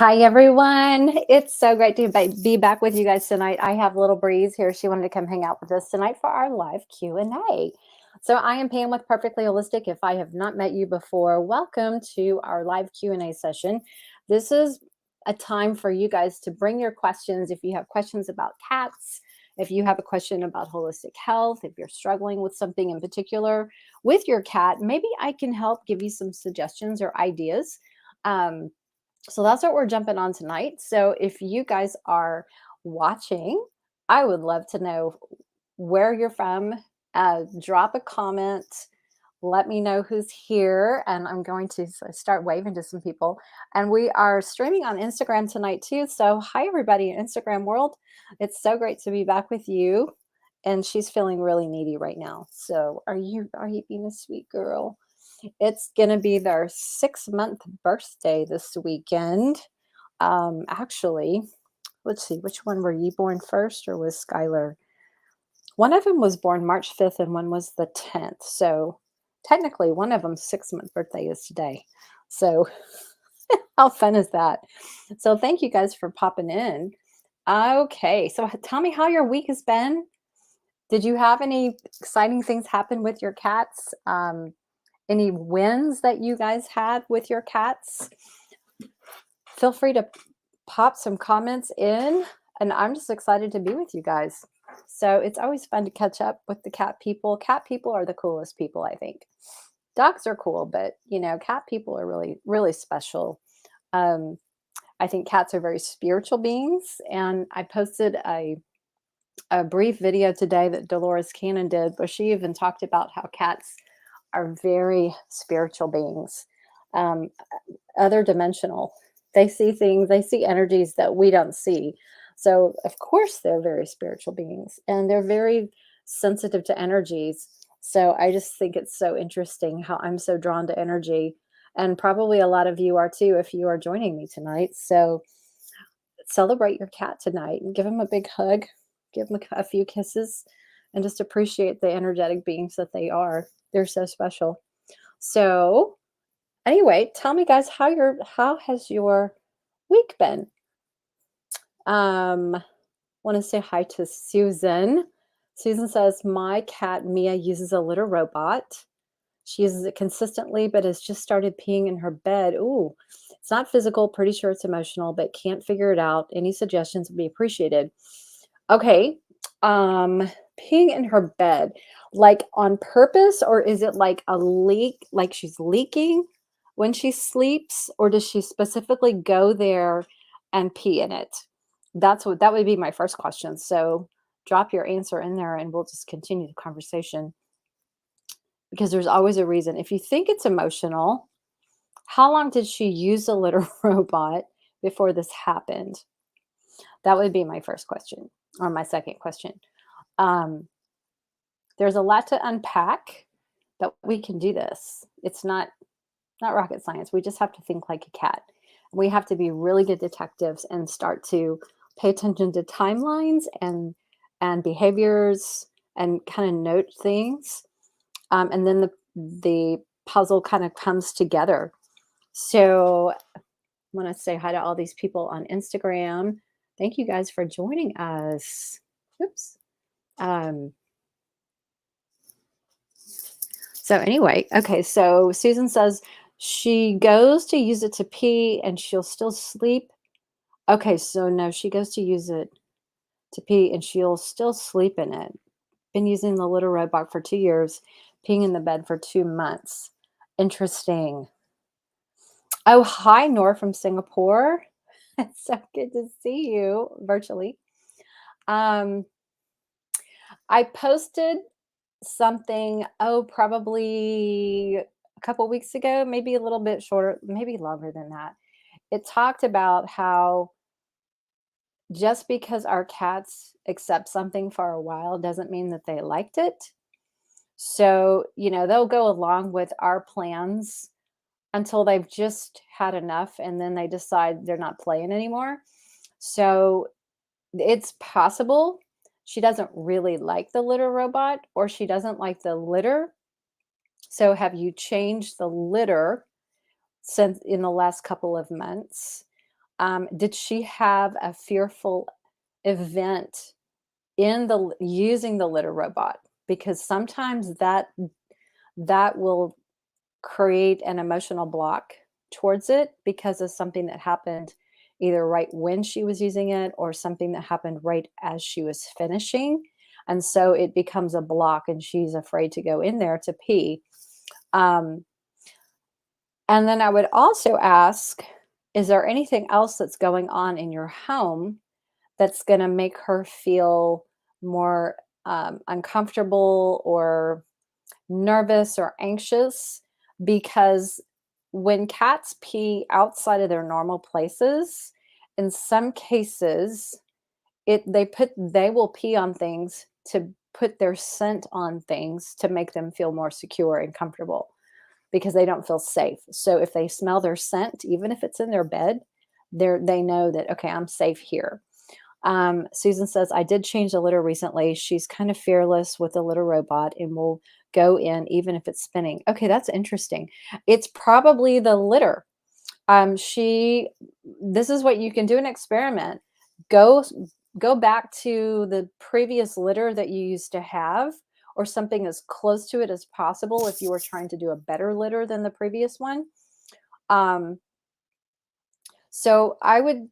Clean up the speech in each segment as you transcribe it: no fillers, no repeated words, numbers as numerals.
Hi, everyone. It's so great to be back with you guys tonight. I have little Breeze here. She wanted to come hang out with us tonight for our live Q&A. So I am Pam with Perfectly Holistic. If I have not met you before, welcome to our live Q&A session. This is a time for you guys to bring your questions. If you have questions about cats, if you have a question about holistic health, if you're struggling with something in particular with your cat, maybe I can help give you some suggestions or ideas. So that's what we're jumping on tonight. So if you guys are watching, I would love to know where you're from. Drop a comment. Let me know who's here. And I'm going to start waving to some people. And we are streaming on Instagram tonight too. So hi, everybody in Instagram world. It's so great to be back with you. And she's feeling really needy right now. So are you being a sweet girl? It's going to be their 6-month birthday this weekend. Actually, let's see, which one were you born first or was Skylar? One of them was born March 5th and one was the 10th. So technically one of them's 6-month birthday is today. So how fun is that? So thank you guys for popping in. Okay, so tell me how your week has been. Did you have any exciting things happen with your cats? Any wins that you guys had with your cats? Feel free to pop some comments in, and I'm just excited to be with you guys. So it's always fun to catch up with the cat people. Cat people are the coolest people, I think. Dogs are cool, but cat people are really, really special. I think cats are very spiritual beings, and I posted a brief video today that Dolores Cannon did, where she even talked about how cats are very spiritual beings, other dimensional. They see things, they see energies that we don't see. So, of course, they're very spiritual beings and they're very sensitive to energies. So, I just think it's so interesting how I'm so drawn to energy. And probably a lot of you are too if you are joining me tonight. So, celebrate your cat tonight and give him a big hug, give him a few kisses, and just appreciate the energetic beings that they are. They're so special. So, anyway, tell me, guys, how has your week been? Want to say hi to Susan. Susan says, my cat Mia uses a litter robot. She uses it consistently, but has just started peeing in her bed. Ooh, it's not physical. Pretty sure it's emotional, but can't figure it out. Any suggestions would be appreciated. Okay. Peeing in her bed, like on purpose, or is it like a leak, like she's leaking when she sleeps, or does she specifically go there and pee in it? That would be my first question. So drop your answer in there and we'll just continue the conversation, because there's always a reason. If you think it's emotional, how long did she use the litter robot before this happened? That would be my first question, or my second question. There's a lot to unpack, but we can do this. It's not rocket science. We just have to think like a cat. We have to be really good detectives and start to pay attention to timelines and behaviors and kind of note things. And then the puzzle kind of comes together. So I want to say hi to all these people on Instagram. Thank you guys for joining us. Oops. So anyway, okay, so Susan says she goes to use it to pee and she'll still sleep. Okay, so no, she goes to use it to pee and she'll still sleep in it. Been using the litter robot for 2 years, peeing in the bed for 2 months. Interesting. Oh, hi, Nor from Singapore. It's so good to see you virtually. I posted something, probably a couple weeks ago, maybe a little bit shorter, maybe longer than that. It talked about how just because our cats accept something for a while doesn't mean that they liked it. So, they'll go along with our plans until they've just had enough and then they decide they're not playing anymore. So, it's possible she doesn't really like the litter robot, or she doesn't like the litter. So have you changed the litter since in the last couple of months? Did she have a fearful event in the using the litter robot? Because sometimes that will create an emotional block towards it because of something that happened either right when she was using it or something that happened right as she was finishing. And so it becomes a block and she's afraid to go in there to pee. Um, and then I would also ask, is there anything else that's going on in your home that's going to make her feel more uncomfortable or nervous or anxious? Because when cats pee outside of their normal places, in some cases, they will pee on things to put their scent on things to make them feel more secure and comfortable because they don't feel safe. So if they smell their scent, even if it's in their bed, they know that, okay, I'm safe here. Susan says, I did change the litter recently. She's kind of fearless with the litter robot and will go in even if it's spinning. Okay, that's interesting. It's probably the litter. This is what you can do, an experiment. Go go back to the previous litter that you used to have or something as close to it as possible if you were trying to do a better litter than the previous one. Um, so I would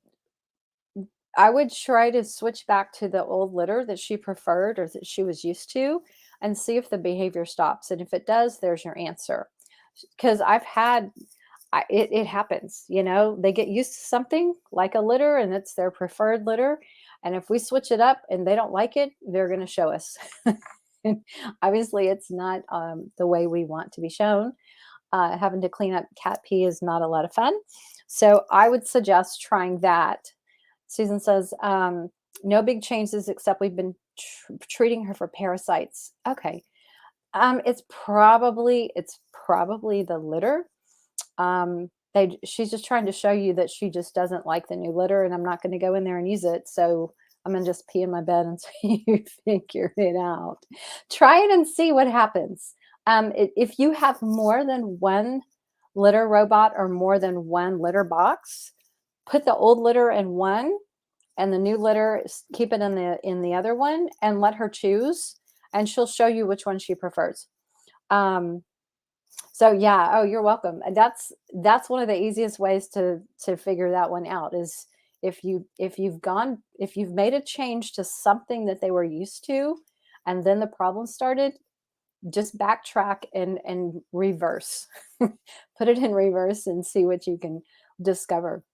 try to switch back to the old litter that she preferred or that she was used to and see if the behavior stops. And if it does, there's your answer. Because it happens, they get used to something like a litter and it's their preferred litter. And if we switch it up and they don't like it, they're going to show us. And obviously, it's not the way we want to be shown. Having to clean up cat pee is not a lot of fun. So I would suggest trying that. Susan says, no big changes except we've been treating her for parasites. Okay. It's probably the litter. She's just trying to show you that she just doesn't like the new litter, and I'm not going to go in there and use it. So I'm going to just pee in my bed until you figure it out. Try it and see what happens. If you have more than one litter robot or more than one litter box, put the old litter in one and the new litter, keep it in the other one, and let her choose, and she'll show you which one she prefers. So yeah, oh, you're welcome. And that's one of the easiest ways to figure that one out is if you've made a change to something that they were used to, and then the problem started, just backtrack and reverse, put it in reverse and see what you can discover.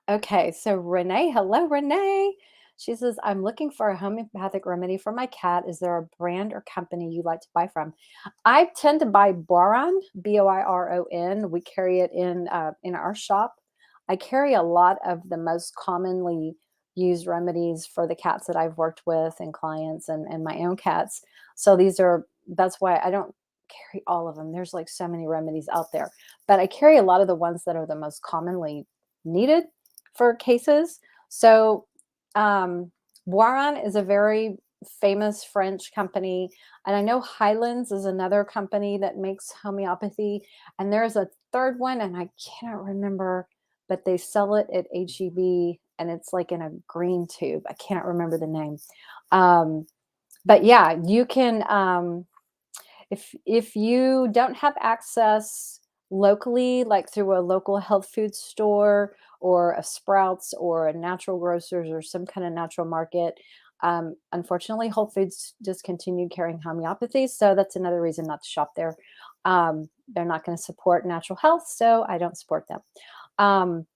Okay, so Renee, hello, Renee. She says, I'm looking for a homeopathic remedy for my cat. Is there a brand or company you like to buy from? I tend to buy Boron, Boiron. We carry it in our shop. I carry a lot of the most commonly used remedies for the cats that I've worked with and clients and my own cats. So that's why I don't carry all of them. There's like so many remedies out there, but I carry a lot of the ones that are the most commonly needed for cases. So, Boiron is a very famous French company. And I know Highlands is another company that makes homeopathy. And there's a third one, and I cannot remember, but they sell it at HEB and it's like in a green tube. I can't remember the name. But yeah, you can, if you don't have access locally, like through a local health food store or a Sprouts or a natural grocers or some kind of natural market, unfortunately, Whole Foods discontinued carrying homeopathy. So that's another reason not to shop there. They're not going to support natural health, so I don't support them.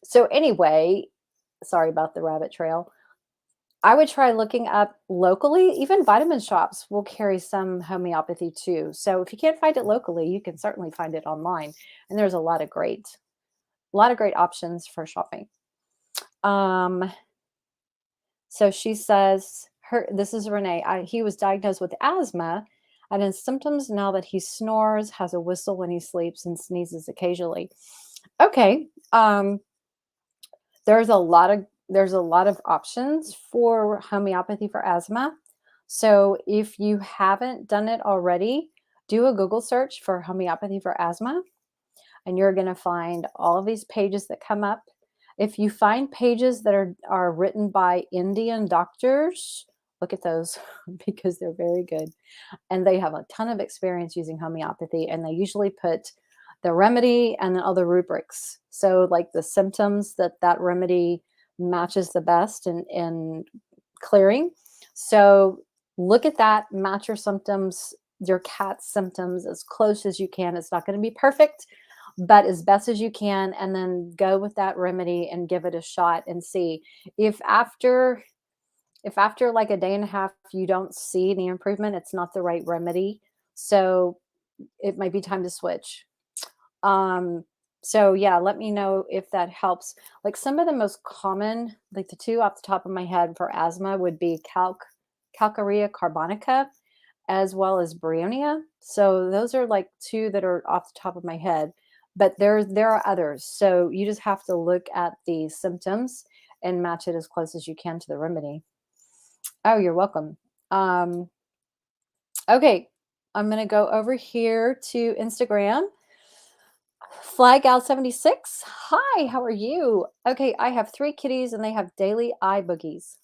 So anyway, sorry about the rabbit trail. I would try looking up locally. Even vitamin shops will carry some homeopathy too. So if you can't find it locally, you can certainly find it online. And there's a lot of great options for shopping. So she says, this is Renee. He was diagnosed with asthma and his symptoms now that he snores, has a whistle when he sleeps, and sneezes occasionally. Okay. There's a lot of options for homeopathy for asthma. So if you haven't done it already, do a Google search for homeopathy for asthma. and you're going to find all of these pages that come up. If you find pages that are written by Indian doctors, look at those because they're very good. And they have a ton of experience using homeopathy, and they usually put the remedy and then other rubrics. So like the symptoms that remedy matches the best in clearing. So look at that, match your symptoms, your cat's symptoms as close as you can. It's not going to be perfect, but as best as you can, and then go with that remedy and give it a shot and see if after like a day and a half you don't see any improvement, it's not the right remedy. So it might be time to switch. So yeah, let me know if that helps. Like some of the most common, like the two off the top of my head for asthma would be calcarea carbonica as well as bryonia. So those are like two that are off the top of my head, but there are others. So you just have to look at the symptoms and match it as close as you can to the remedy. Oh, you're welcome. Okay, I'm going to go over here to Instagram. Flygal76. Hi, how are you? Okay, I have 3 kitties and they have daily eye boogies.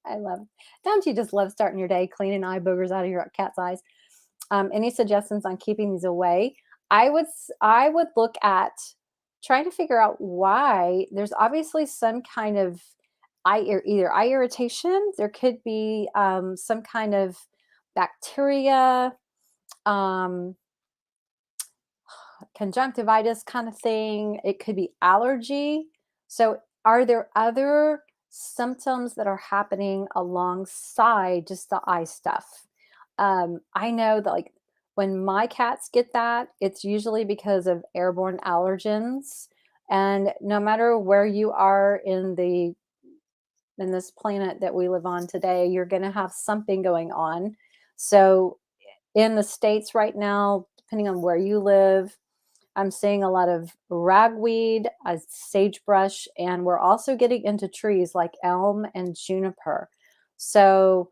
I love. Don't you just love starting your day cleaning eye boogers out of your cat's eyes? Any suggestions on keeping these away? I would look at trying to figure out why. There's obviously some kind of either eye irritation. There could be some kind of bacteria, um, conjunctivitis kind of thing. It could be allergy. So, are there other symptoms that are happening alongside just the eye stuff? I know that like when my cats get that, it's usually because of airborne allergens. And no matter where you are in this planet that we live on today, you're going to have something going on. So in the States right now, depending on where you live, I'm seeing a lot of ragweed, sagebrush, and we're also getting into trees like elm and juniper. So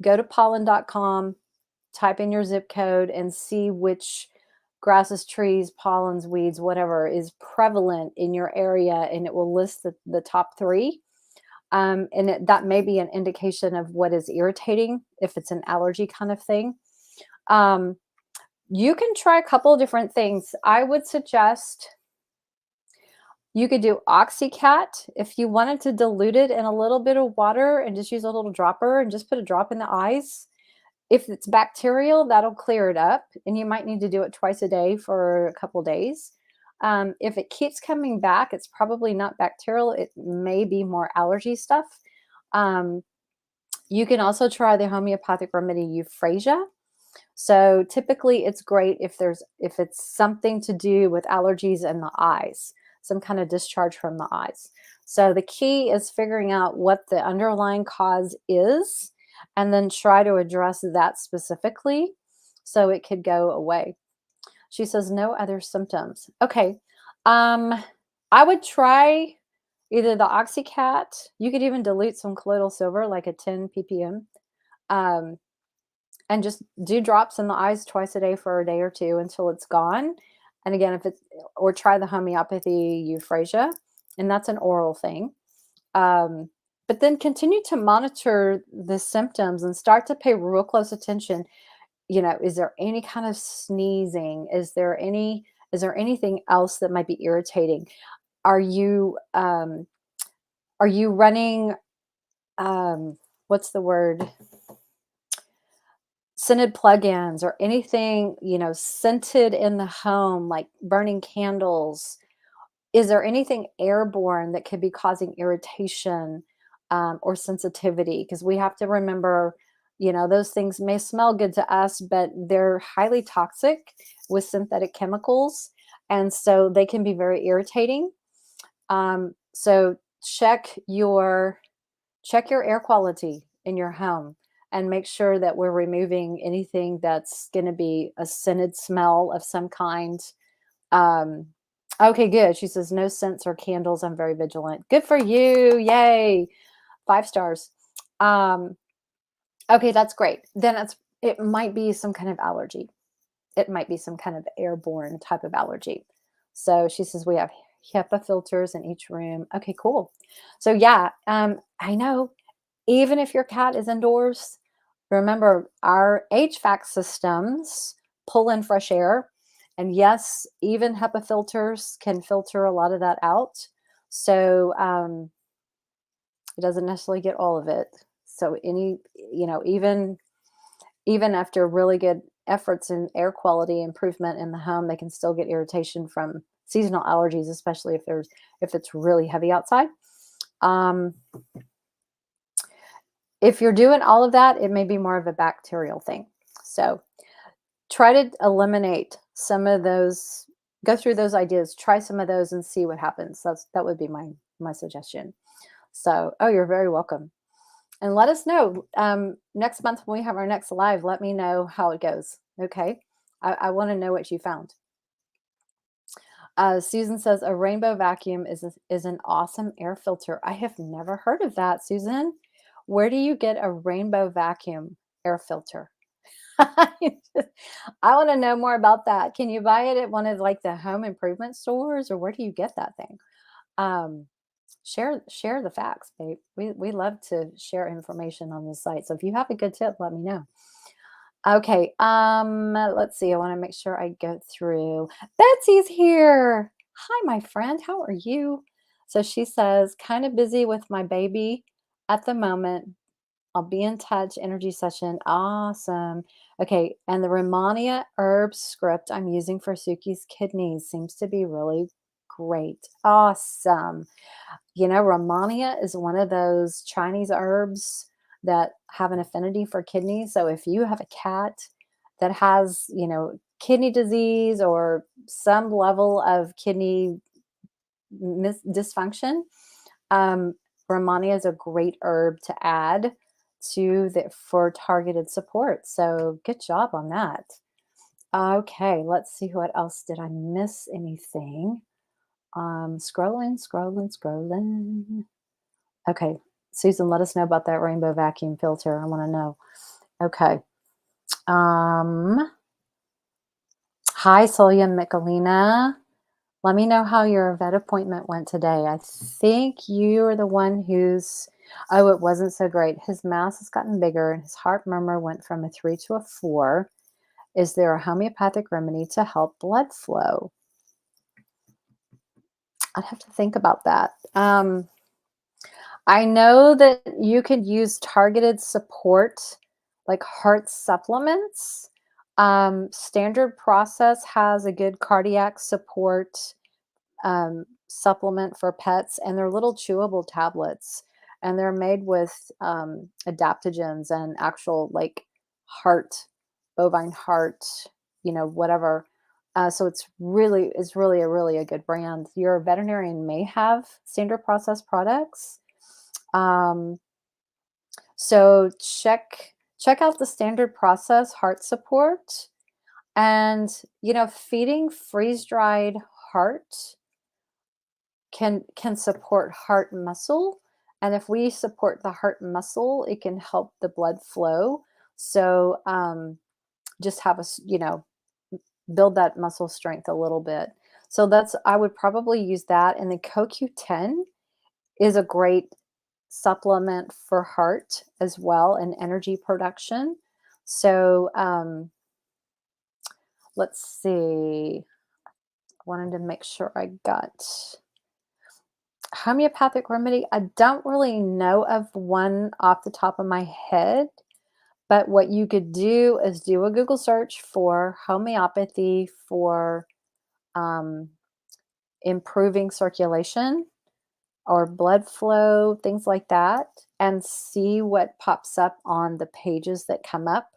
go to pollen.com, type in your zip code, and see which grasses, trees, pollens, weeds, whatever is prevalent in your area, and it will list the top 3. That may be an indication of what is irritating, if it's an allergy kind of thing. You can try a couple of different things. I would suggest you could do Oxycat if you wanted to dilute it in a little bit of water and just use a little dropper and just put a drop in the eyes. If it's bacterial, that'll clear it up, and you might need to do it twice a day for a couple days. If it keeps coming back, it's probably not bacterial. It may be more allergy stuff. You can also try the homeopathic remedy euphrasia. So typically it's great if it's something to do with allergies in the eyes, some kind of discharge from the eyes. So the key is figuring out what the underlying cause is and then try to address that specifically so it could go away. She says no other symptoms. Okay. I would try either the Oxycat. You could even dilute some colloidal silver, like a 10 ppm. And just do drops in the eyes twice a day for a day or 2 until it's gone. And again, or try the homeopathy euphrasia, and that's an oral thing. But then continue to monitor the symptoms and start to pay real close attention. Is there any kind of sneezing? Is there anything else that might be irritating? Are you running, what's the word? Scented plugins or anything, scented in the home, like burning candles? Is there anything airborne that could be causing irritation or sensitivity? Because we have to remember, those things may smell good to us, but they're highly toxic with synthetic chemicals. And so they can be very irritating. So check your air quality in your home and make sure that we're removing anything that's going to be a scented smell of some kind. Okay, good. She says, no scents or candles. I'm very vigilant. Good for you. Yay. 5 stars. Okay, that's great. Then it might be some kind of allergy. It might be some kind of airborne type of allergy. So she says we have HEPA filters in each room. Okay, cool. So yeah, I know even if your cat is indoors, remember our HVAC systems pull in fresh air. And yes, even HEPA filters can filter a lot of that out. So it doesn't necessarily get all of it. So even after really good efforts in air quality improvement in the home, they can still get irritation from seasonal allergies, especially if it's really heavy outside. Um, if you're doing all of that, it may be more of a bacterial thing. So try to eliminate some of those, go through those ideas, try some of those and see what happens. That would be my suggestion. So, oh, you're very welcome. And let us know next month when we have our next live. Let me know how it goes. Okay. I want to know what you found. Susan says a rainbow vacuum is an awesome air filter. I have never heard of that, Susan. Where do you get a rainbow vacuum air filter? I want to know more about that. Can you buy it at one of like the home improvement stores, or where do you get that thing? Um, share the facts, babe. We love to share information on this site. So if you have a good tip, let me know. Okay, let's see. I want to make sure I go through. Betsy's here. Hi, my friend. How are you? So she says, kind of busy with my baby at the moment. I'll be in touch. Energy session. Awesome. Okay, and the Romania herb script I'm using for Suki's kidneys seems to be really great. Awesome. Romania is one of those Chinese herbs that have an affinity for kidneys. So if you have a cat that has, kidney disease or some level of kidney dysfunction, Romania is a great herb to add for targeted support. So good job on that. Okay, let's see what else. Did I miss anything? Scrolling. Okay, Susan, let us know about that rainbow vacuum filter. I want to know. Okay. Hi, Celia Michelina. Let me know how your vet appointment went today. I think you're the one oh, it wasn't so great. His mouse has gotten bigger and his heart murmur went from a 3 to a 4. Is there a homeopathic remedy to help blood flow? I'd have to think about that. I know that you could use targeted support like heart supplements. Standard Process has a good cardiac support supplement for pets, and they're little chewable tablets, and they're made with adaptogens and actual like bovine heart, whatever. So it's really a good brand. Your veterinarian may have Standard Process products. So check out the Standard Process heart support, and feeding freeze-dried heart can support heart muscle, and if we support the heart muscle, it can help the blood flow. So just have build that muscle strength a little bit. So I would probably use that, and the CoQ10 is a great supplement for heart as well and energy production. So let's see. I wanted to make sure I got homeopathic remedy. I don't really know of one off the top of my head, but what you could do is do a Google search for homeopathy for improving circulation or blood flow, things like that, and see what pops up on the pages that come up.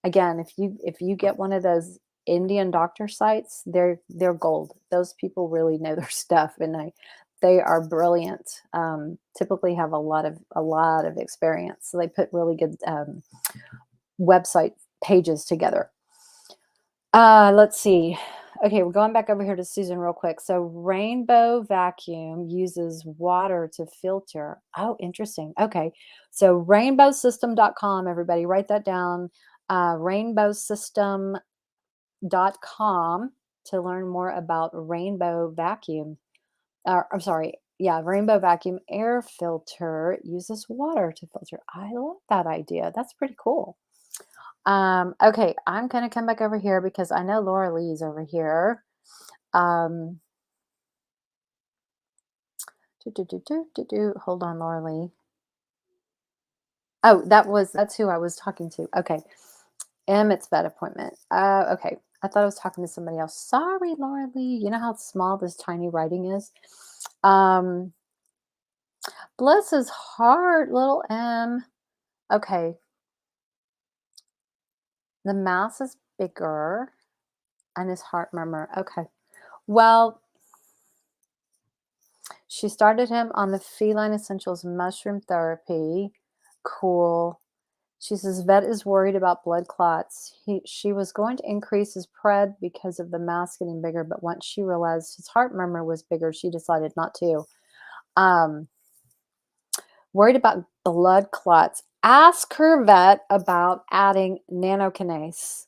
Again, if you get one of those Indian doctor sites, they're gold. Those people really know their stuff, and they are brilliant. Typically have a lot of experience, so they put really good website pages together. Let's see. Okay, we're going back over here to Susan real quick. So rainbow vacuum uses water to filter. Oh, interesting. Okay. So rainbowsystem.com, everybody write that down. Rainbowsystem.com. to learn more about rainbow vacuum. I'm sorry, yeah, rainbow vacuum air filter uses water to filter. I love that idea. That's pretty cool. Okay, I'm gonna come back over here because I know Laura Lee's over here. Um, hold on, Laura Lee. Oh, that's who I was talking to. Okay. Emmett's vet appointment. Okay. I thought I was talking to somebody else. Sorry, Laura Lee. You know how small this tiny writing is? Um, bless his heart, little M. Okay. The mouse is bigger and his heart murmur. Okay. Well, she started him on the Feline Essentials mushroom therapy. Cool. She says vet is worried about blood clots. She was going to increase his pred because of the mass getting bigger, but once she realized his heart murmur was bigger, she decided not to. Um, worried about blood clots. Ask her vet about adding nanokinase.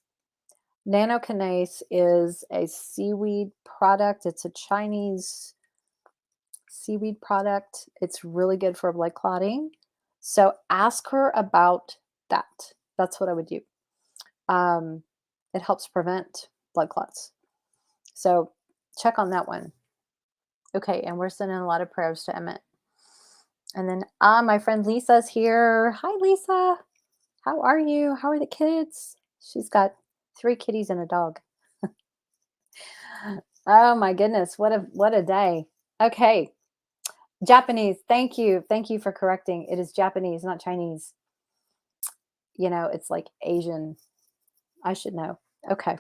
Nanokinase is a seaweed product. It's a Chinese seaweed product. It's really good for blood clotting. So ask her about that. That's what I would do. It helps prevent blood clots. So check on that one. Okay, and we're sending a lot of prayers to Emmett. And then my friend Lisa's here. Hi, Lisa. How are you? How are the kids? She's got 3 kitties and a dog. Oh my goodness, what a day. Okay. Japanese. Thank you. Thank you for correcting. It is Japanese, not Chinese. You know, it's like Asian. I should know. Okay.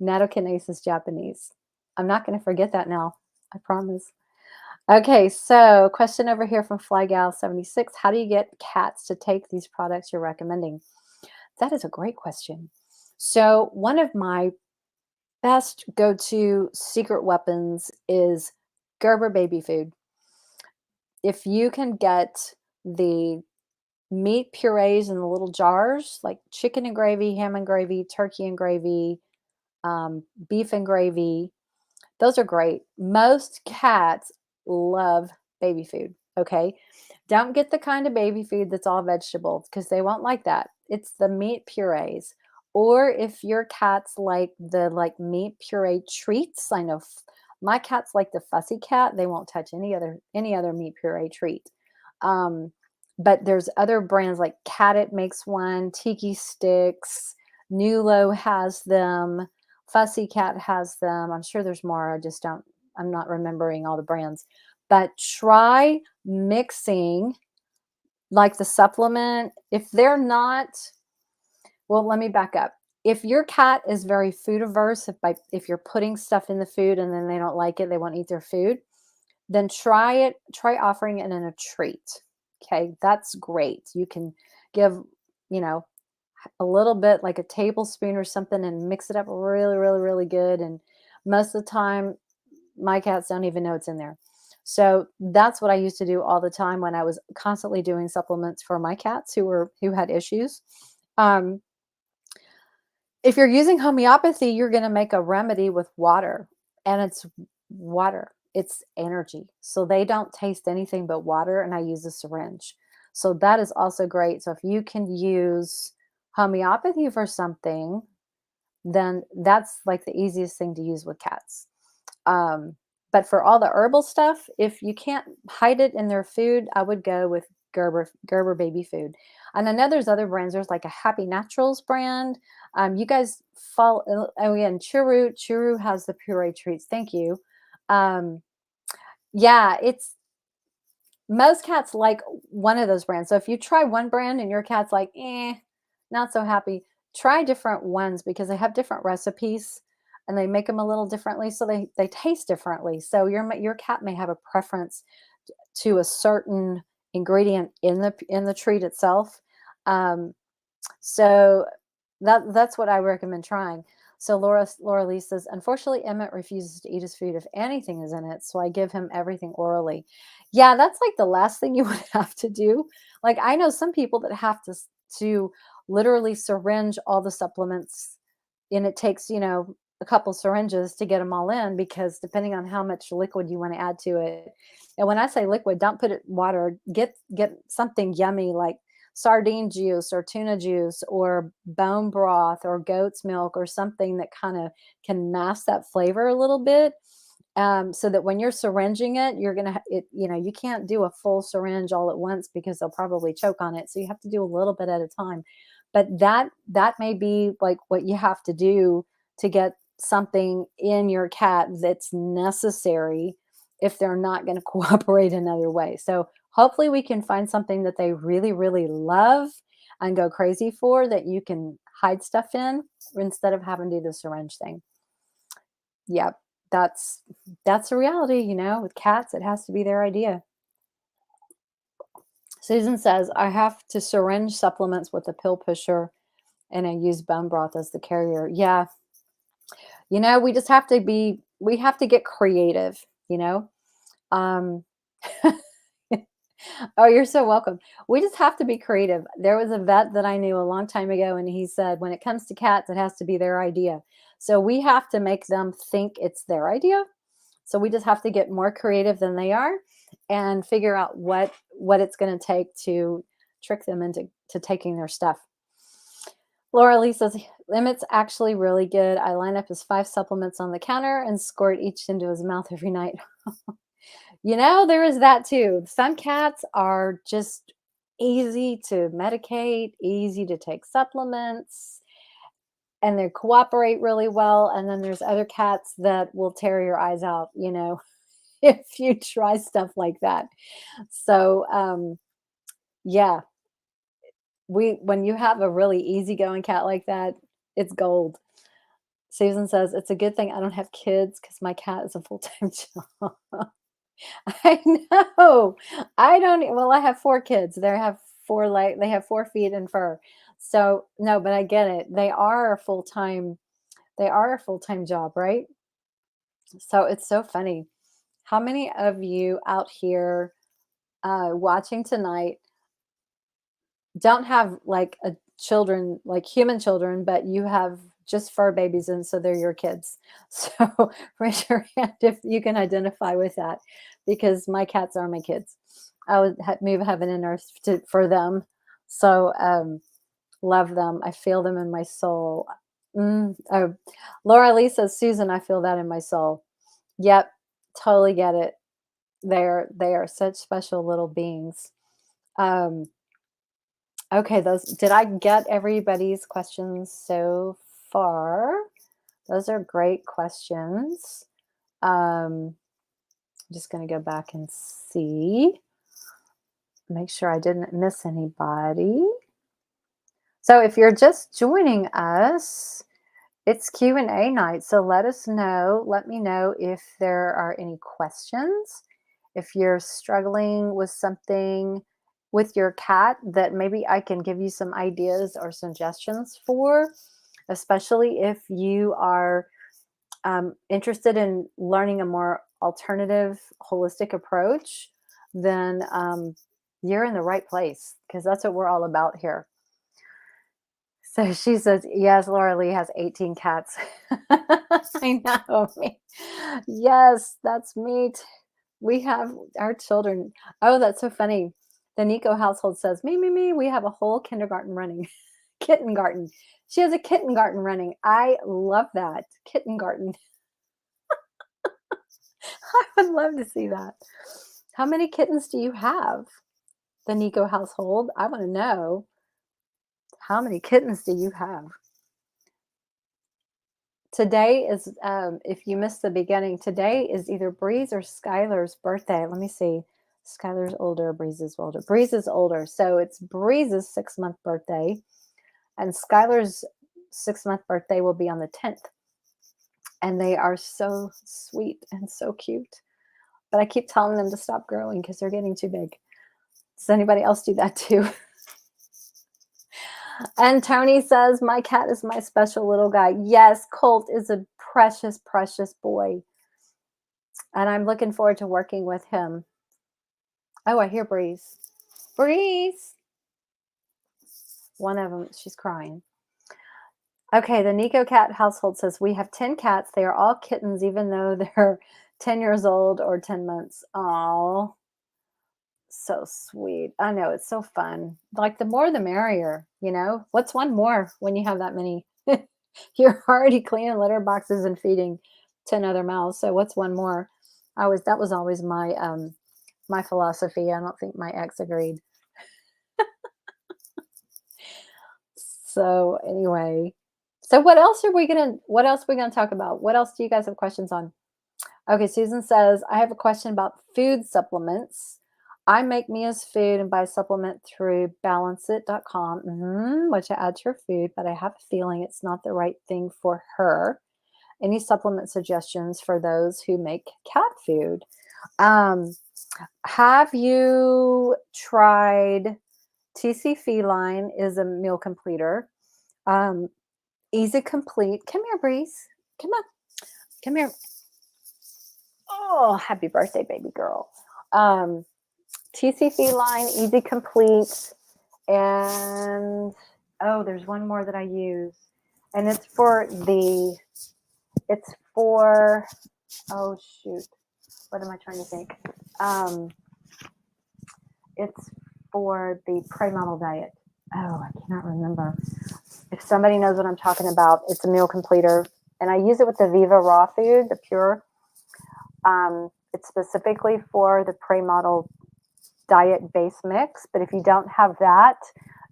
Natokinase is Japanese. I'm not going to forget that now. I promise. Okay, so question over here from FlyGal76. How do you get cats to take these products you're recommending? That is a great question. So one of my best go-to secret weapons is Gerber baby food. If you can get the meat purees in the little jars, like chicken and gravy, ham and gravy, turkey and gravy, beef and gravy, those are great. Most cats love baby food. Okay. Don't get the kind of baby food that's all vegetables because they won't like that. It's the meat purees. Or if your cats like the meat puree treats, I know my cats like the fussy cat. They won't touch any other meat puree treat. Um, but there's other brands like Cat It makes one, Tiki Sticks, Nulo has them, Fussy Cat has them. I'm sure there's more. I'm not remembering all the brands. But try mixing like the supplement. If they're not, well, let me back up. If your cat is very food averse, if you're putting stuff in the food and then they don't like it, they won't eat their food, then try offering it in a treat. Okay, that's great. You can give, you know, a little bit like a tablespoon or something and mix it up really, really, really good. And most of the time, my cats don't even know it's in there. So that's what I used to do all the time when I was constantly doing supplements for my cats who had issues. Um, if you're using homeopathy, you're going to make a remedy with water, and it's water. It's energy. So they don't taste anything but water, and I use a syringe. So that is also great. So if you can use homeopathy for something, then that's like the easiest thing to use with cats. Um, but for all the herbal stuff, if you can't hide it in their food, I would go with Gerber baby food. And I know there's other brands. There's like a Happy Naturals brand. You guys follow. Oh yeah, and Churu has the puree treats. Thank you. Um, yeah, it's most cats like one of those brands. So if you try one brand and your cat's like, not so happy, try different ones because they have different recipes and they make them a little differently. So they taste differently. So your cat may have a preference to a certain ingredient in the treat itself. Um, so that's what I recommend trying. So Laura Lee says, unfortunately, Emmett refuses to eat his food if anything is in it. So I give him everything orally. Yeah, that's like the last thing you would have to do. Like I know some people that have to literally syringe all the supplements, and it takes a couple syringes to get them all in, because depending on how much liquid you want to add to it. And when I say liquid, don't put it water. Get something yummy like sardine juice or tuna juice or bone broth or goat's milk or something that kind of can mask that flavor a little bit. So that when you're syringing it, you're gonna it. You know, you can't do a full syringe all at once because they'll probably choke on it. So you have to do a little bit at a time. But that may be like what you have to do to get something in your cat that's necessary if they're not going to cooperate another way. So hopefully we can find something that they really, really love and go crazy for, that you can hide stuff in instead of having to do the syringe thing. Yep. That's a reality, you know, with cats, it has to be their idea. Susan says, I have to syringe supplements with a pill pusher and I use bone broth as the carrier. Yeah. You know, we have to get creative, you know? Um, oh, you're so welcome. We just have to be creative. There was a vet that I knew a long time ago, and he said, when it comes to cats, it has to be their idea. So we have to make them think it's their idea. So we just have to get more creative than they are and figure out what it's going to take to trick them into taking their stuff. Laura Lee says, Limit's actually really good. I line up his 5 supplements on the counter and squirt each into his mouth every night. You know, there is that too. Some cats are just easy to medicate, easy to take supplements, and they cooperate really well. And then there's other cats that will tear your eyes out, you know, if you try stuff like that. So, yeah, when you have a really easygoing cat like that, it's gold. Susan says, it's a good thing I don't have kids because my cat is a full-time job. I know. I don't well, I have 4 kids. They have 4 feet and fur. So, no, but I get it. They are a full-time job, right? So it's so funny. How many of you out here watching tonight don't have like a children, like human children, but you have just fur babies and so they're your kids. So raise your hand if you can identify with that, because my cats are my kids. I would move heaven and earth for them. So love them. I feel them in my soul. Oh, Laura Lee says, Susan, I feel that in my soul. Yep, totally get it. They are such special little beings. Um, Okay, those did I get everybody's questions so far? Those are great questions. I'm just going to go back and see, make sure I didn't miss anybody. So if you're just joining us, it's Q&A night. So let me know if there are any questions. If you're struggling with something with your cat that maybe I can give you some ideas or suggestions for, especially if you are interested in learning a more alternative, holistic approach, then you're in the right place, because that's what we're all about here. So she says, yes, Laura Lee has 18 cats. I know. Yes, that's me. We have our children. Oh, that's so funny. The Nico household says, me. We have a whole kindergarten running. Kitten garden. She has a kitten garden running. I love that. Kitten garden. I would love to see that. How many kittens do you have? The Nico household. I want to know. How many kittens do you have? Today is, if you missed the beginning, today is either Breeze or Skylar's birthday. Let me see. Skylar's older, Breeze is older. Breeze is older. So it's Breeze's 6-month birthday, and Skylar's 6-month birthday will be on the 10th. And they are so sweet and so cute. But I keep telling them to stop growing because they're getting too big. Does anybody else do that too? And Tony says, my cat is my special little guy. Yes, Colt is a precious, precious boy. And I'm looking forward to working with him. Oh, I hear Breeze. Breeze. One of them, she's crying. Okay, the Nico Cat household says, we have 10 cats. They are all kittens, even though they're 10 years old or 10 months. Oh, so sweet. I know, it's so fun. Like, the more the merrier, you know? What's one more when you have that many? You're already cleaning litter boxes and feeding 10 other mouths. So what's one more? That was always my philosophy. I don't think my ex agreed. So anyway, so what else are we gonna talk about? What else do you guys have questions on? Okay, Susan says, I have a question about food supplements. I make Mia's food and buy supplement through balanceit.com, which I add to her food, but I have a feeling it's not the right thing for her. Any supplement suggestions for those who make cat food? Um, have you tried TC Feline is a meal completer. Um, Easy Complete. Come here, Breeze. Come on. Come here. Oh, happy birthday, baby girl. Um, TC Feline, Easy Complete, and oh, there's one more that I use. And it's for, oh shoot, what am I trying to think? It's for the prenatal diet. Oh, I cannot remember. If somebody knows what I'm talking about, it's a meal completer. And I use it with the Viva Raw food, the pure. It's specifically for the pre-model diet base mix. But if you don't have that,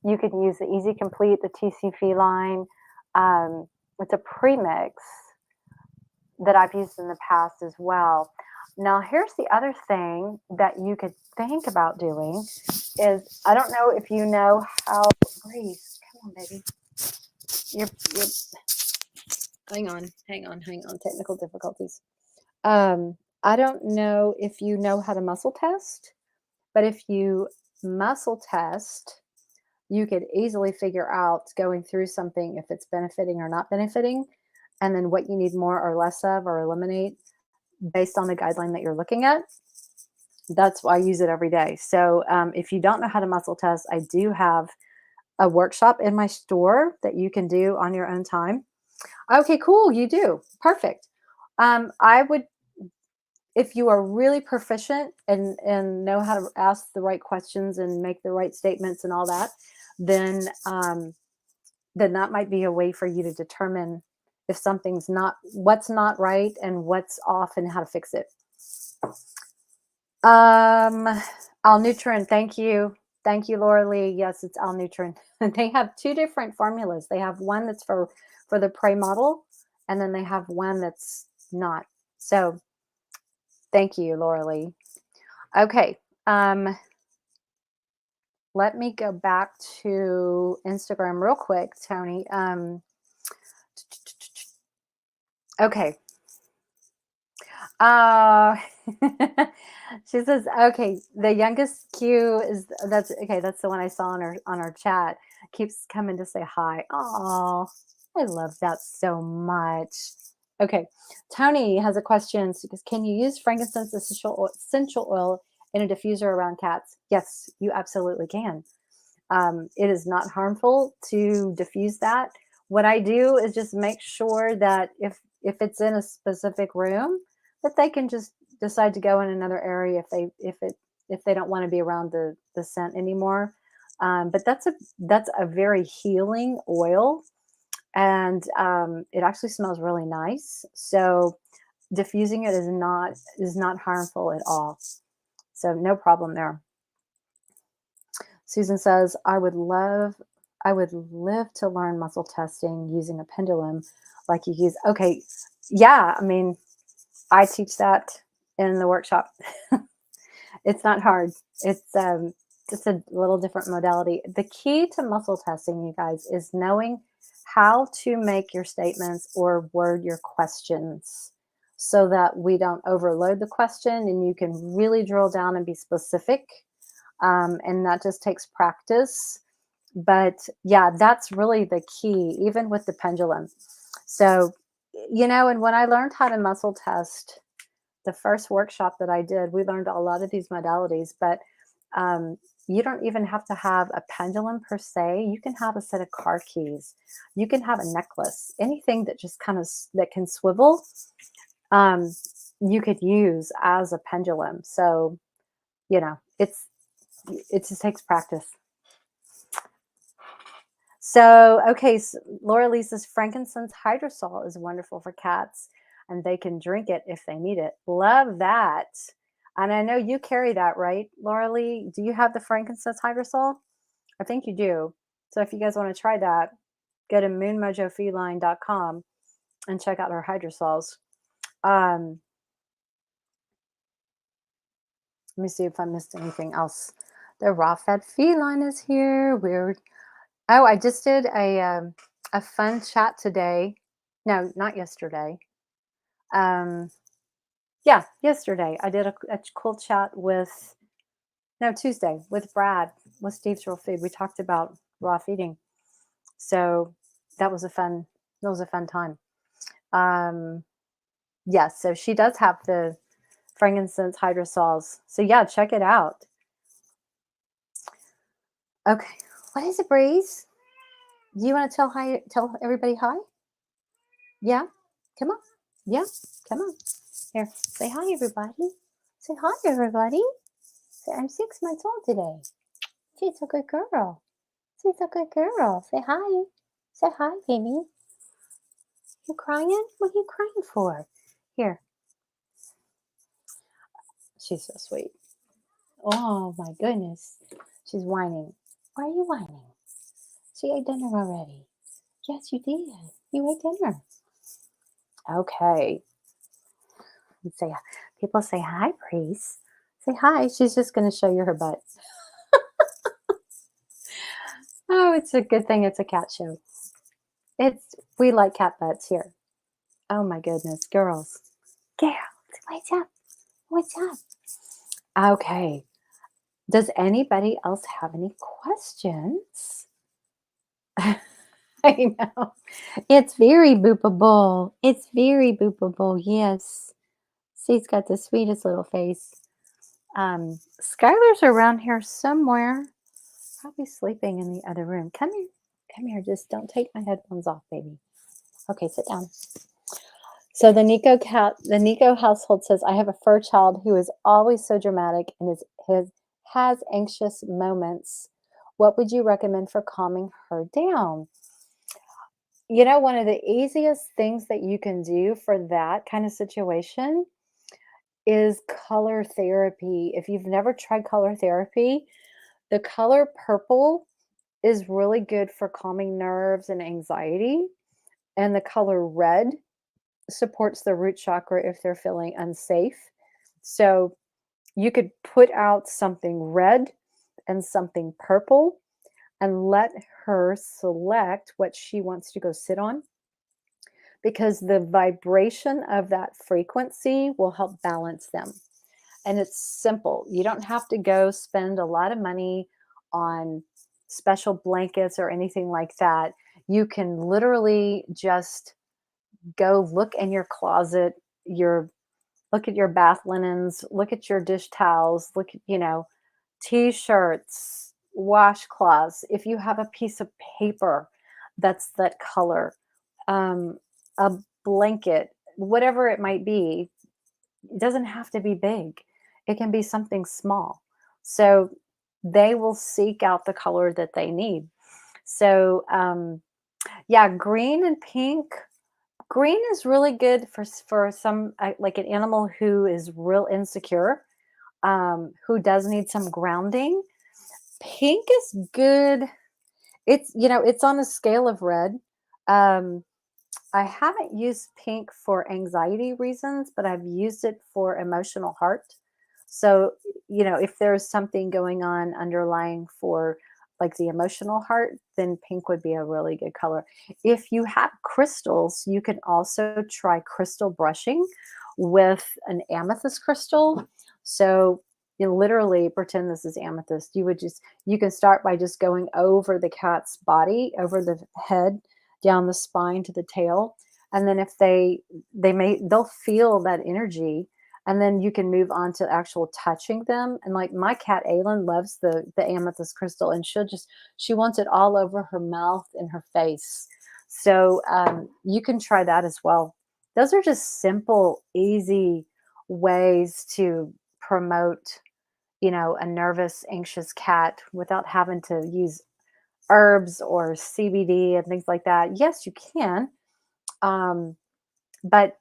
you could use the Easy Complete, the TC Feline. It's a premix that I've used in the past as well. Now, here's the other thing that you could think about doing is, I don't know if you know how, Grace, come on, baby. You're hang on, technical difficulties. I don't know if you know how to muscle test, but if you muscle test, you could easily figure out going through something if it's benefiting or not benefiting, and then what you need more or less of or eliminate based on the guideline that you're looking at. That's why I use it every day. So if you don't know how to muscle test, I do have a workshop in my store that you can do on your own time. Okay, cool. You do. Perfect. I would, if you are really proficient and know how to ask the right questions and make the right statements and all that, then that might be a way for you to determine if something's not, what's not right and what's off and how to fix it. Alnutrin, thank you. Thank you, Laura Lee. Yes, it's Alnutrin. They have two different formulas. They have one that's for the prey model, and then they have one that's not. So thank you, Laura Lee. Okay. Let me go back to Instagram real quick, Tony. Okay. She says, okay, the youngest Q is that's okay. That's the one I saw on our chat. Keeps coming to say hi. Oh, I love that so much. Okay, Tony has a question. She goes, can you use frankincense essential oil in a diffuser around cats? Yes, you absolutely can. It is not harmful to diffuse that. What I do is just make sure that if it's in a specific room, that they can just decide to go in another area if they don't want to be around the scent anymore. But that's a very healing oil, and it actually smells really nice. So diffusing it is not harmful at all. So no problem there. Susan says, I would live to learn muscle testing using a pendulum like you use. Okay. Yeah. I mean, I teach that in the workshop. It's not hard. It's just a little different modality. The key to muscle testing, you guys, is knowing how to make your statements or word your questions so that we don't overload the question and you can really drill down and be specific. And that just takes practice. But yeah, that's really the key, even with the pendulum. So, and when I learned how to muscle test, the first workshop that I did, we learned a lot of these modalities, but You don't even have to have a pendulum per se. You can have a set of car keys. You can have a necklace. Anything that just kind of that can swivel, um, you could use as a pendulum. So, it just takes practice. So, okay, so Laura Lee says frankincense hydrosol is wonderful for cats and they can drink it if they need it. Love that. And I know you carry that, right, Laura Lee? Do you have the frankincense hydrosol? I think you do. So if you guys want to try that, go to moonmojofeline.com and check out our hydrosols. Um, Let me see if I missed anything else. The raw fed feline is here. Weird. Oh, I just did a fun chat today. No, not yesterday. Um, yeah, yesterday I did a cool chat with, no, Tuesday with Brad with Steve's Real Food. We talked about raw feeding. So that was a fun time. Yes, so she does have the frankincense hydrosols. So yeah, check it out. Okay. What is it, Breeze? Do you want to tell everybody hi? Yeah? Come on. Yeah, come on. Here, say hi, everybody. Say hi, everybody. Say, I'm 6 months old today. She's a good girl. She's a good girl. Say hi. Say hi, baby. You crying? What are you crying for? Here. She's so sweet. Oh, my goodness. She's whining. Why are you whining? She ate dinner already. Yes, you did. You ate dinner. Okay. Say, people say hi, please. Say hi. She's just going to show you her butt. Oh, it's a good thing it's a cat show. We like cat butts here. Oh my goodness, girls. Girls, what's up? What's up? Okay. Does anybody else have any questions? I know. It's very boopable. It's very boopable. Yes. She's got the sweetest little face. Skylar's around here somewhere. Probably sleeping in the other room. Come here. Come here. Just don't take my headphones off, baby. Okay, sit down. So the Nico household says, I have a fur child who is always so dramatic and has anxious moments. What would you recommend for calming her down? One of the easiest things that you can do for that kind of situation is color therapy. If you've never tried color therapy, the color purple is really good for calming nerves and anxiety. And the color red supports the root chakra if they're feeling unsafe. So you could put out something red and something purple and let her select what she wants to go sit on, because the vibration of that frequency will help balance them. And it's simple. You don't have to go spend a lot of money on special blankets or anything like that. You can literally just go look in your closet, look at your bath linens, look at your dish towels, look at, t-shirts, washcloths. If you have a piece of paper that's that color, a blanket, whatever it might be, it doesn't have to be big. It can be something small. So they will seek out the color that they need. So, yeah, green and pink. Green is really good for some like an animal who is real insecure, who does need some grounding. Pink is good. It's on a scale of red. I haven't used pink for anxiety reasons, but I've used it for emotional heart. So, if there's something going on underlying for like the emotional heart, then pink would be a really good color. If you have crystals, you can also try crystal brushing with an amethyst crystal. So, literally pretend this is amethyst. You can start by just going over the cat's body, over the head, down the spine to the tail. And then if they'll feel that energy. and then you can move on to actual touching them. And like my cat Aylin loves the amethyst crystal, and she wants it all over her mouth and her face. So you can try that as well. Those are just simple, easy ways to promote, a nervous, anxious cat without having to use herbs or CBD and things like that. Yes, you can, um, but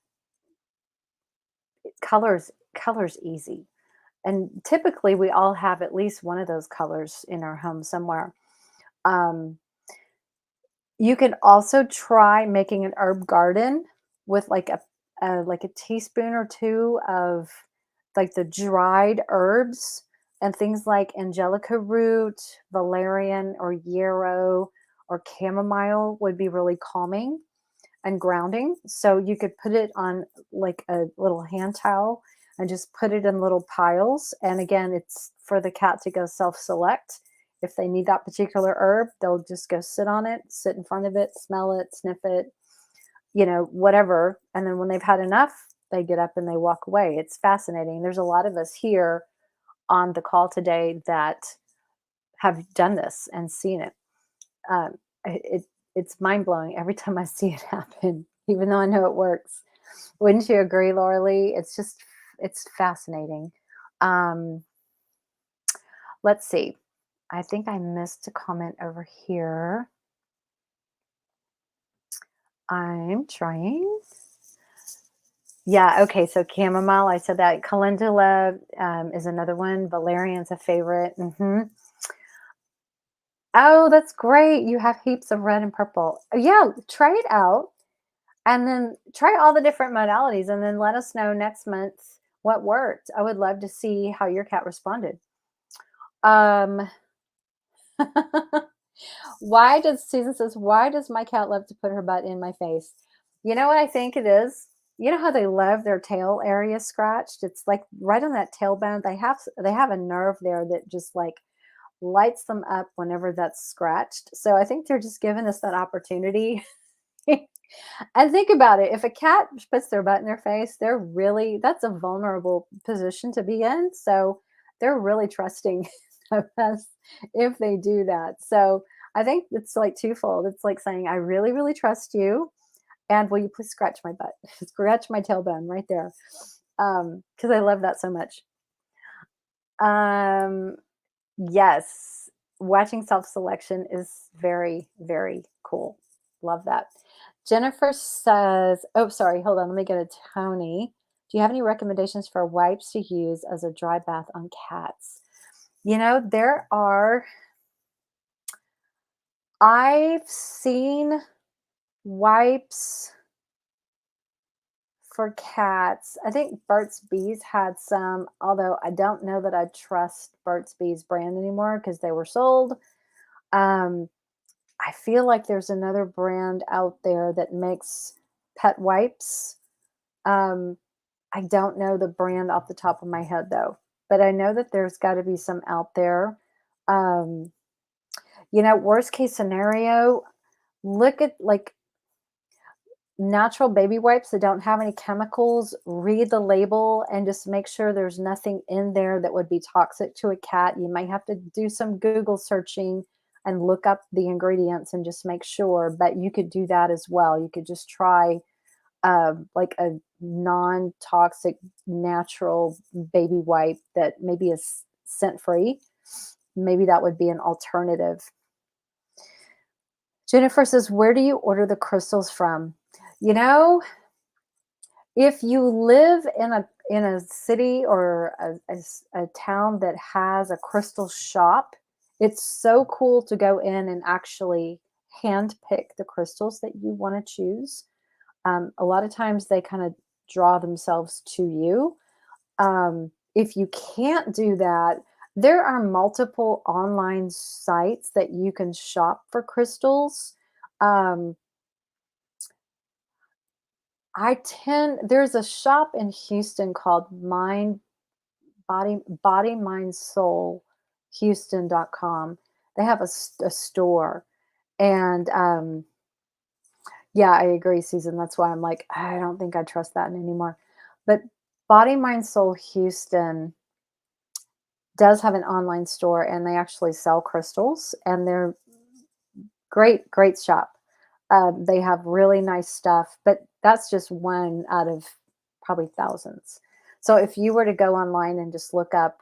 colors easy. And typically, we all have at least one of those colors in our home somewhere. Um, you can also try making an herb garden with like a teaspoon or two of like the dried herbs, and things like angelica root, valerian or yarrow or chamomile would be really calming and grounding. So you could put it on like a little hand towel and just put it in little piles. And again, it's for the cat to go self-select. If they need that particular herb, they'll just go sit on it, sit in front of it, smell it, sniff it, whatever. And then when they've had enough, they get up and they walk away. It's fascinating. There's a lot of us here on the call today that have done this and seen it. Um, it's mind blowing every time I see it happen, even though I know it works. Wouldn't you agree, Laura Lee? It's fascinating. Um, let's see. I think I missed a comment over here. I'm trying. Yeah, okay. So chamomile, I said that. Calendula is another one. Valerian's a favorite. Oh, that's great. You have heaps of red and purple. Yeah, try it out. And then try all the different modalities, and then let us know next month what worked. I would love to see how your cat responded. Um, Susan says, why does my cat love to put her butt in my face? You know what I think it is? You know how they love their tail area scratched? It's like right on that tailbone. They have a nerve there that just like lights them up whenever that's scratched. So I think they're just giving us that opportunity. And think about it. If a cat puts their butt in their face, that's a vulnerable position to be in. So they're really trusting of us if they do that. So I think it's like twofold. It's like saying, I really, really trust you. And will you please scratch my butt? Scratch my tailbone right there. Because I love that so much. Um, yes, watching self-selection is very, very cool. Love that. Jennifer says, oh, sorry, hold on. Let me get a Tony. Do you have any recommendations for wipes to use as a dry bath on cats? There are, I've seen wipes for cats. I think Burt's Bees had some, although I don't know that I trust Burt's Bees brand anymore because they were sold. Um, I feel like there's another brand out there that makes pet wipes. Um, I don't know the brand off the top of my head though, but I know that there's got to be some out there. Um, worst case scenario, look at like natural baby wipes that don't have any chemicals. Read the label and just make sure there's nothing in there that would be toxic to a cat. You might have to do some Google searching and look up the ingredients and just make sure, but you could do that as well. You could just try like a non-toxic natural baby wipe that maybe is scent free. Maybe that would be an alternative. Jennifer says, where do you order the crystals from? If you live in a city or a town that has a crystal shop, it's so cool to go in and actually hand pick the crystals that you want to choose. A lot of times they kind of draw themselves to you. If you can't do that, there are multiple online sites that you can shop for crystals. There's a shop in Houston called Body Mind Soul Houston.com. They have a store. And yeah, I agree, Susan. That's why I'm like, I don't think I trust that anymore. But Body, Mind, Soul Houston does have an online store, and they actually sell crystals, and they're great, great shop. They have really nice stuff, but that's just one out of probably thousands. So if you were to go online and just look up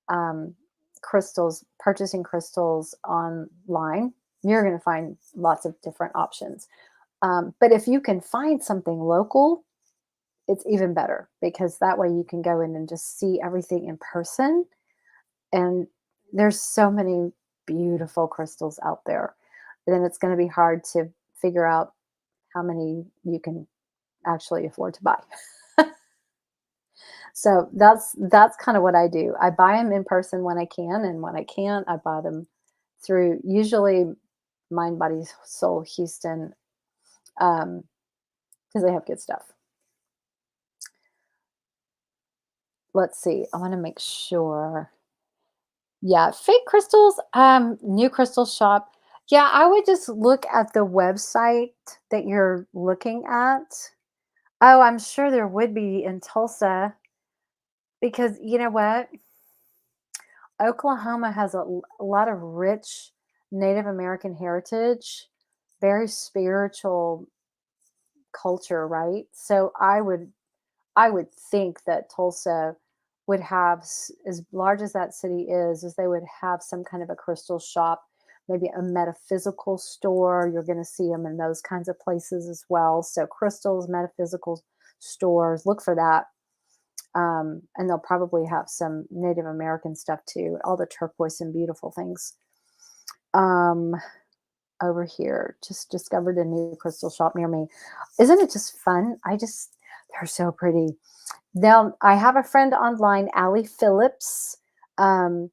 um, crystals, purchasing crystals online, you're going to find lots of different options. But if you can find something local, it's even better because that way you can go in and just see everything in person. And there's so many beautiful crystals out there. Then it's going to be hard to figure out how many you can actually afford to buy. So that's kind of what I do. I buy them in person when I can, and when I can't, I buy them through usually Mind, Body, Soul Houston, because they have good stuff. Let's see. I want to make sure. Yeah, fake crystals, new crystal shop. Yeah, I would just look at the website that you're looking at. Oh, I'm sure there would be in Tulsa because you know what? Oklahoma has a lot of rich Native American heritage, very spiritual culture, right? So I would think that Tulsa would have, as large as that city is they would have some kind of a crystal shop, maybe a metaphysical store. You're going to see them in those kinds of places as well. So crystals, metaphysical stores, look for that. And they'll probably have some Native American stuff too, all the turquoise and beautiful things. Um, Over here, just discovered a new crystal shop near me. Isn't it just fun? They're so pretty. Now, I have a friend online, Allie Phillips. Um,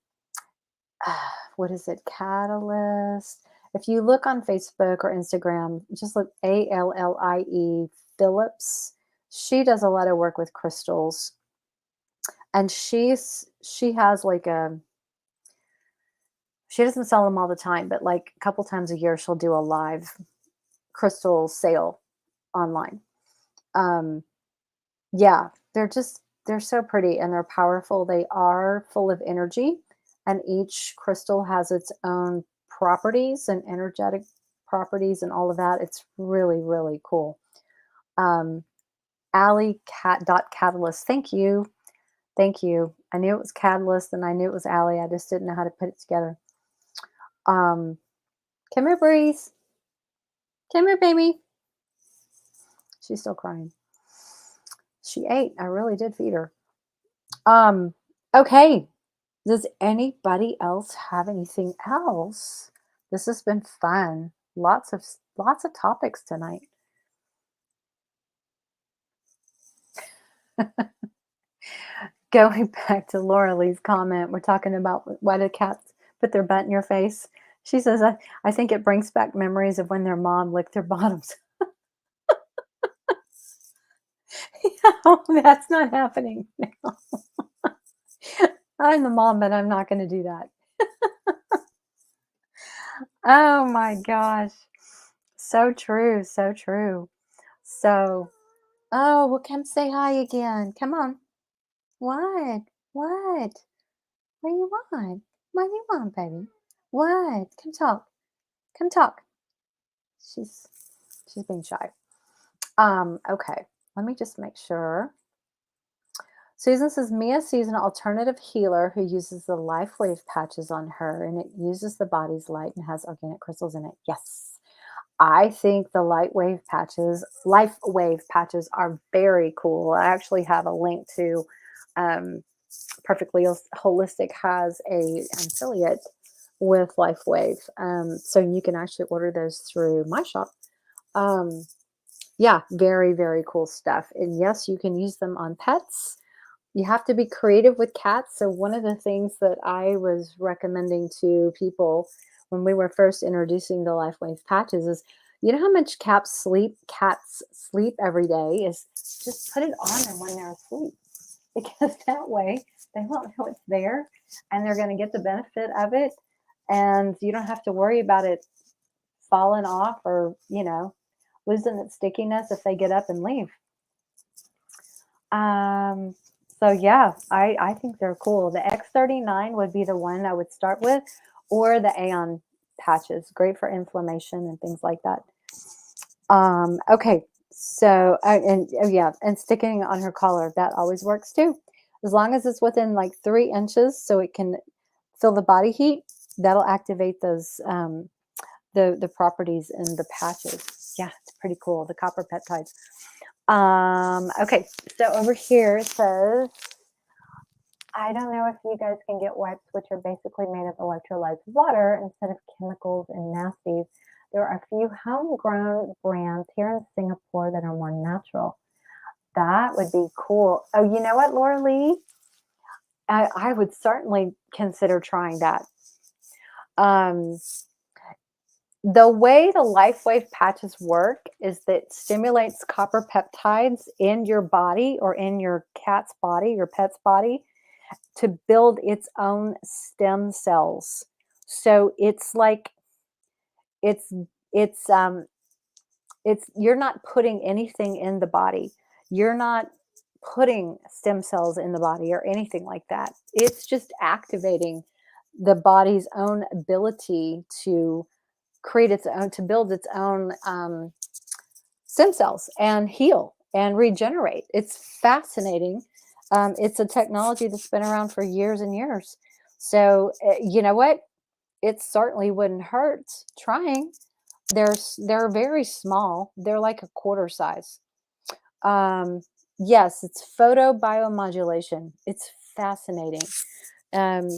what is it? Catalyst. If you look on Facebook or Instagram, just look Allie Phillips. She does a lot of work with crystals, and she has like a she doesn't sell them all the time, but like a couple times a year she'll do a live crystal sale online. Um, Yeah, they're so pretty and they're powerful. They are full of energy, and each crystal has its own properties and energetic properties and all of that. It's really, really cool. Um, Alley Cat dot Catalyst. Thank you. Thank you. I knew it was Catalyst and I knew it was Allie. I just didn't know how to put it together. Um, Come here, Breeze. Come here, baby. She's still crying. She ate. I really did feed her. Um, okay. Does anybody else have anything else? This has been fun. Lots of topics tonight. Going back to Laura Lee's comment, we're talking about why do cats put their butt in your face? She says, I think it brings back memories of when their mom licked their bottoms. No, that's not happening now. I'm the mom, but I'm not going to do that. Oh my gosh. So true. So true. So, oh, well, come say hi again. Come on. What? What? What do you want? What do you want, baby? What? Come talk. Come talk. She's she's being shy. Okay. Let me just make sure. Susan says Mia sees an alternative healer who uses the Lifewave patches on her, and it uses the body's light and has organic crystals in it. Yes. I think the Lifewave patches are very cool. I actually have a link to um, Perfectly Holistic has an affiliate with Lifewave, so you can actually order those through my shop. Um, yeah, very very cool stuff. And yes, you can use them on pets. You have to be creative with cats. So one of the things that I was recommending to people when we were first introducing the Lifewave patches is, you know how much cats sleep every day is just put it on them when they're asleep, because that way they won't know it's there and they're going to get the benefit of it, and you don't have to worry about it falling off or losing its stickiness if they get up and leave. Um, so yeah, I think they're cool. The X39 would be the one I would start with, or the Aeon patches, great for inflammation and things like that. Okay, so and oh yeah, and sticking on her collar, that always works too. As long as it's within like 3 inches, so it can feel the body heat, that'll activate those the properties in the patches. Yeah, it's pretty cool. The copper peptides. Okay, so over here it says, I don't know if you guys can get wipes which are basically made of electrolyzed water instead of chemicals and nasties. There are a few homegrown brands here in Singapore that are more natural. That would be cool. Oh, you know what, Laura Lee? I would certainly consider trying that. Um, the way the Lifewave patches work is that it stimulates copper peptides in your body or in your cat's body, your pet's body, to build its own stem cells. So it's like it's it's you're not putting anything in the body. You're not putting stem cells in the body or anything like that. It's just activating the body's own ability to create its own, to build its own stem cells and heal and regenerate. It's fascinating. It's a technology that's been around for years and years. So, you know what? It certainly wouldn't hurt trying. They're very small. They're like a quarter size. Um, yes, it's photobiomodulation. It's fascinating. Um,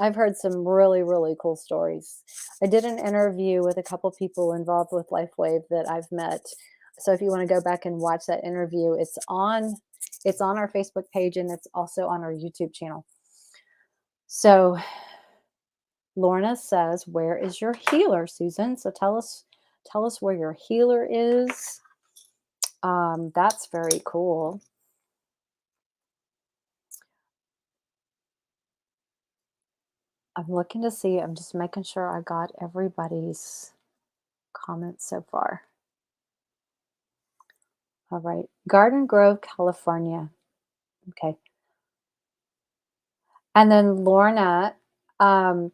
I've heard some really, really cool stories. I did an interview with a couple people involved with Lifewave that I've met. So if you want to go back and watch that interview, it's on our Facebook page and it's also on our YouTube channel. So Lorna says, "Where is your healer, Susan?" So tell us where your healer is. That's very cool. I'm looking to see. I'm just making sure I got everybody's comments so far. All right. Garden Grove, California. Okay. And then Lorna, um,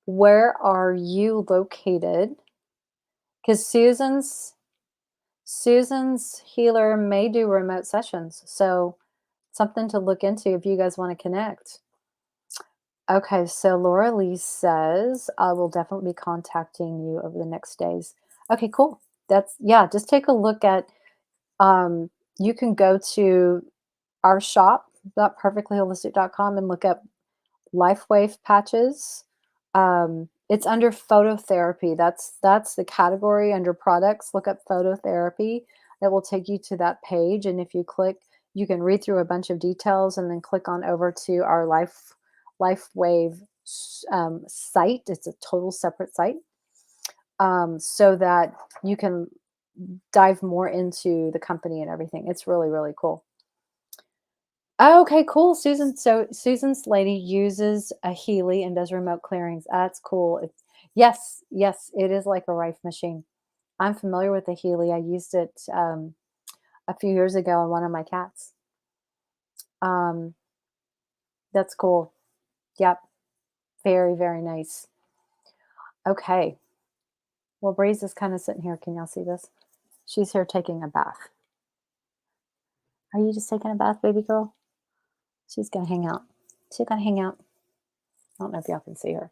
where are you located? Because Susan's healer may do remote sessions. So something to look into if you guys want to connect. Okay, so Laura Lee says, I will definitely be contacting you over the next days. Okay, cool. That's, yeah, just take a look at, um, you can go to our shop, perfectlyholistic.com, and look up Lifewave patches. It's under phototherapy. That's the category under products. Look up phototherapy. It will take you to that page, and if you click, you can read through a bunch of details, and then click on over to our Lifewave site. It's a total separate site, so that you can dive more into the company and everything. It's really, really cool. Okay, cool, Susan. So Susan's lady uses a Healy and does remote clearings. That's cool. Yes, yes, it is like a Rife machine. I'm familiar with the Healy. I used it a few years ago on one of my cats. Um, that's cool. Yep, very, very nice. Okay. Well, Breeze is kind of sitting here. Can y'all see this? She's here taking a bath. Are you just taking a bath, baby girl? She's gonna hang out. She's gonna hang out. I don't know if y'all can see her.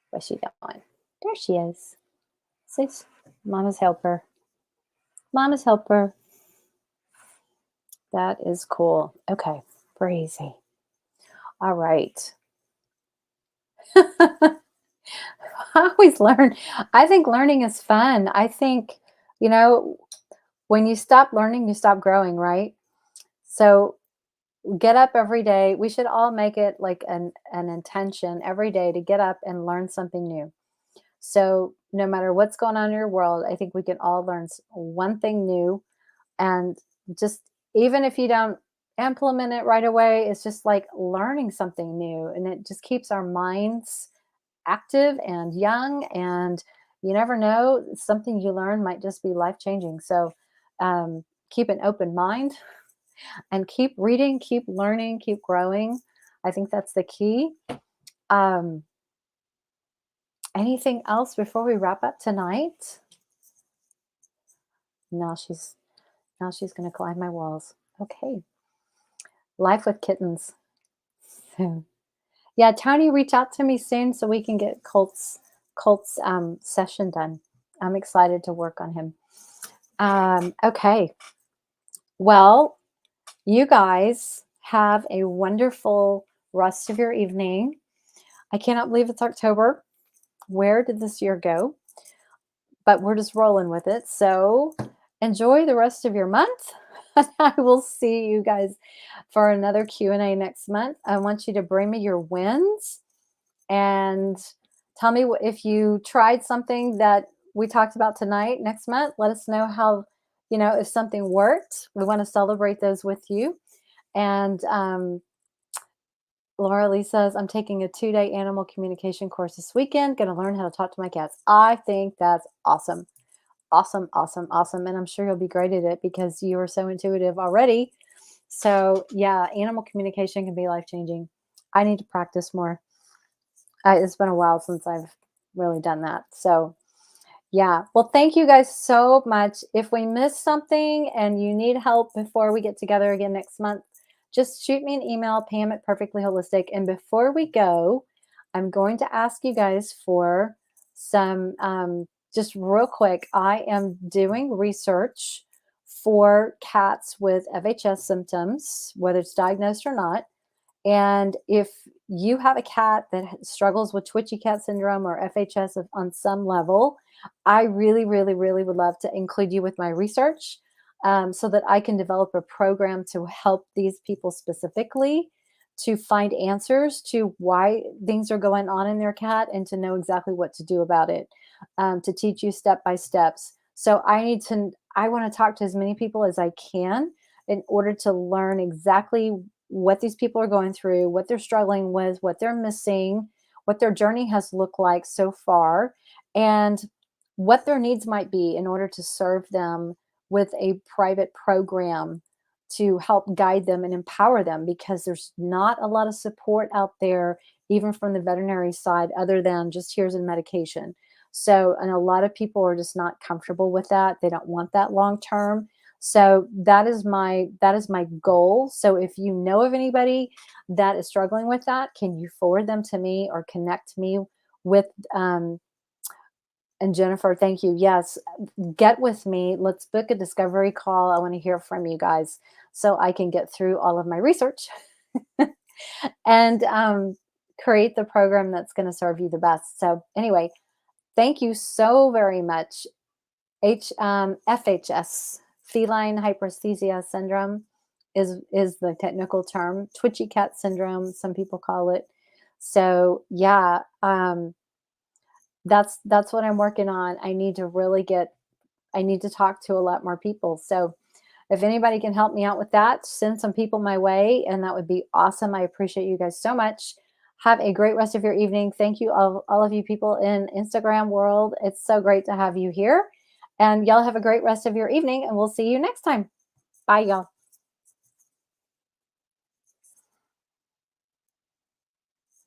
Where's she going? There she is. Sis, Mama's helper. Mama's helper. That is cool. Okay, Breezy. All right. I always learn. I think learning is fun. I think, you know, when you stop learning, you stop growing, right? So get up every day. We should all make it like an intention every day to get up and learn something new. So no matter what's going on in your world, I think we can all learn one thing new, and just, even if you don't implement it right away, it's just like learning something new, and it just keeps our minds active and young, and you never know, something you learn might just be life changing. So keep an open mind and keep reading, keep learning, keep growing. I think that's the key. Um, Anything else before we wrap up tonight? Now she's going to climb my walls. Okay. Life with kittens. So, yeah, Tony, reach out to me soon so we can get Colt's session done. I'm excited to work on him. Okay. Well, you guys have a wonderful rest of your evening. I cannot believe it's October. Where did this year go? But we're just rolling with it. So enjoy the rest of your month. I will see you guys for another Q&A next month. I want you to bring me your wins and tell me if you tried something that we talked about tonight. Next month, let us know how, if something worked. We want to celebrate those with you. And Laura Lee says, I'm taking a 2-day animal communication course this weekend. Going to learn how to talk to my cats. I think that's awesome. Awesome, awesome, awesome. And I'm sure you'll be great at it because you are so intuitive already. So yeah, animal communication can be life-changing. I need to practice more. It's been a while since I've really done that. So yeah. Well, thank you guys so much. If we missed something and you need help before we get together again next month, just shoot me an email, Pam at Perfectly Holistic. And before we go, I'm going to ask you guys for some, just real quick, I am doing research for cats with FHS symptoms, whether it's diagnosed or not. And if you have a cat that struggles with twitchy cat syndrome or FHS on some level, I really, really, really would love to include you with my research so that I can develop a program to help these people specifically to find answers to why things are going on in their cat and to know exactly what to do about it, to teach you step by steps. So I want to talk to as many people as I can in order to learn exactly what these people are going through, what they're struggling with, what they're missing, what their journey has looked like so far, and what their needs might be in order to serve them with a private program to help guide them and empower them, because there's not a lot of support out there, even from the veterinary side, other than just here's a medication. So, and a lot of people are just not comfortable with that. They don't want that long term. So that is my goal. So if you know of anybody that is struggling with that, can you forward them to me or connect me with and Jennifer, thank you. Yes, get with me. Let's book a discovery call. I want to hear from you guys so I can get through all of my research and create the program that's going to serve you the best. So anyway, thank you so very much. FHS, feline hyperesthesia syndrome, is the technical term. Twitchy cat syndrome, some people call it. So yeah, that's what I'm working on. I need to talk to a lot more people. So if anybody can help me out with that, send some people my way, and that would be awesome. I appreciate you guys so much. Have a great rest of your evening. Thank you, all of you people in Instagram world. It's so great to have you here. And y'all have a great rest of your evening, and we'll see you next time. Bye, y'all.